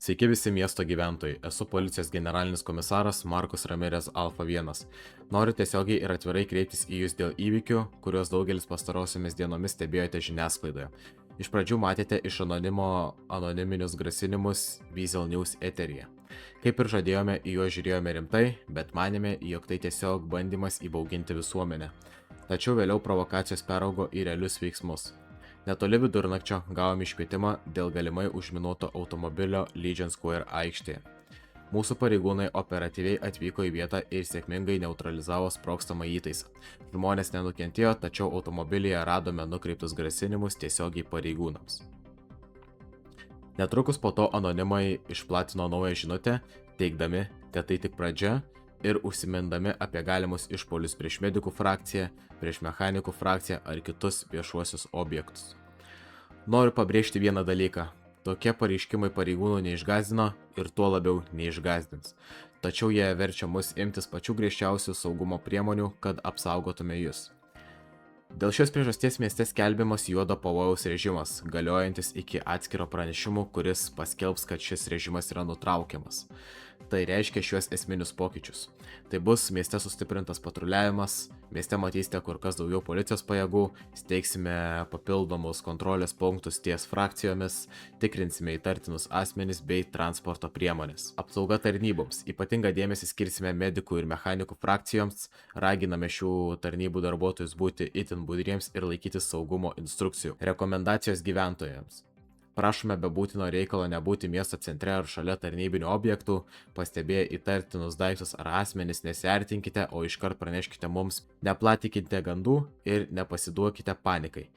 Sveiki visi miesto gyventojai, esu policijos generalinis komisaras Markus Ramirez Alfa 1. Noriu tiesiogiai ir atvirai kreiptis į jūs dėl įvykių, kuriuos daugelis pastarosiomis dienomis stebėjote žiniasklaidoje. Iš pradžių matėte iš anoniminius grasinimus Weasel News eteryje. Kaip ir žadėjome, į juos žiūrėjome rimtai, bet manėme, jog tai tiesiog bandymas įbauginti visuomenę. Tačiau vėliau provokacijos peraugo į realius veiksmus. Netoli vidurnakčio gavome iškvietimą dėl galimai užminuoto automobilio Legion Square aikštėje. Mūsų pareigūnai operatyviai atvyko į vietą ir sėkmingai neutralizavo sprogstamą įtaisą. Žmonės nenukentėjo, tačiau automobilyje radome nukreiptus grasinimus tiesiogiai pareigūnams. Netrukus po to anonimai išplatino naują žinutę, teigdami, kad tai tik pradžia ir užsimindami apie galimus išpuolius prieš medikų frakciją, prieš mechanikų frakciją ar kitus viešuosius objektus. Noriu pabrėžti vieną dalyką. Tokie pareiškimai pareigūnų neišgąsdino ir tuo labiau neišgąsdins. Tačiau jie verčia mus imtis pačių griežčiausių saugumo priemonių, kad apsaugotume jūs. Dėl šios priežasties mieste skelbiamas juodo pavojaus režimas, galiojantis iki atskiro pranešimo, kuris paskelbs, kad šis režimas yra nutraukiamas. Tai reiškia šiuos esminius pokyčius. Tai bus mieste sustiprintas patruliavimas, mieste matysite kur kas daugiau policijos pajėgų, steigsime papildomus kontrolės punktus ties frakcijomis, tikrinsime įtartinus asmenis bei transporto priemonės. Apsauga tarnyboms. Ypatingą dėmesį skirsime medikų ir mechanikų frakcijoms, raginame šių tarnybų darbuotojus būti itin budriems ir laikytis saugumo instrukcijų. Rekomendacijos gyventojams. Prašome be būtino reikalo nebūti miesto centre ar šalia tarnybinių objektų, pastebėję įtartinus daiktus ar asmenis nesiartinkite, o iškart praneškite mums, neplatikite gandų ir nepasiduokite panikai.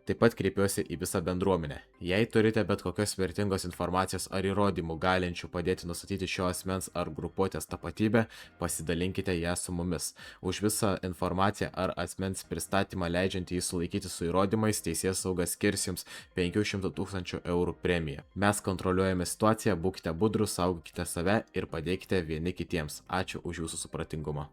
Taip pat kreipiuosi į visą bendruomenę. Jei turite bet kokios vertingos informacijos ar įrodymų galinčių padėti nustatyti šio asmens ar grupuotės tapatybę, pasidalinkite ją su mumis. Už visą informaciją ar asmens pristatymą leidžiantį jį sulaikyti su įrodymais, teisėsauga skirs jums 500 000 eurų premiją. Mes kontroliuojame situaciją, būkite budrūs, saugokite save ir padėkite vieni kitiems. Ačiū už jūsų supratingumą.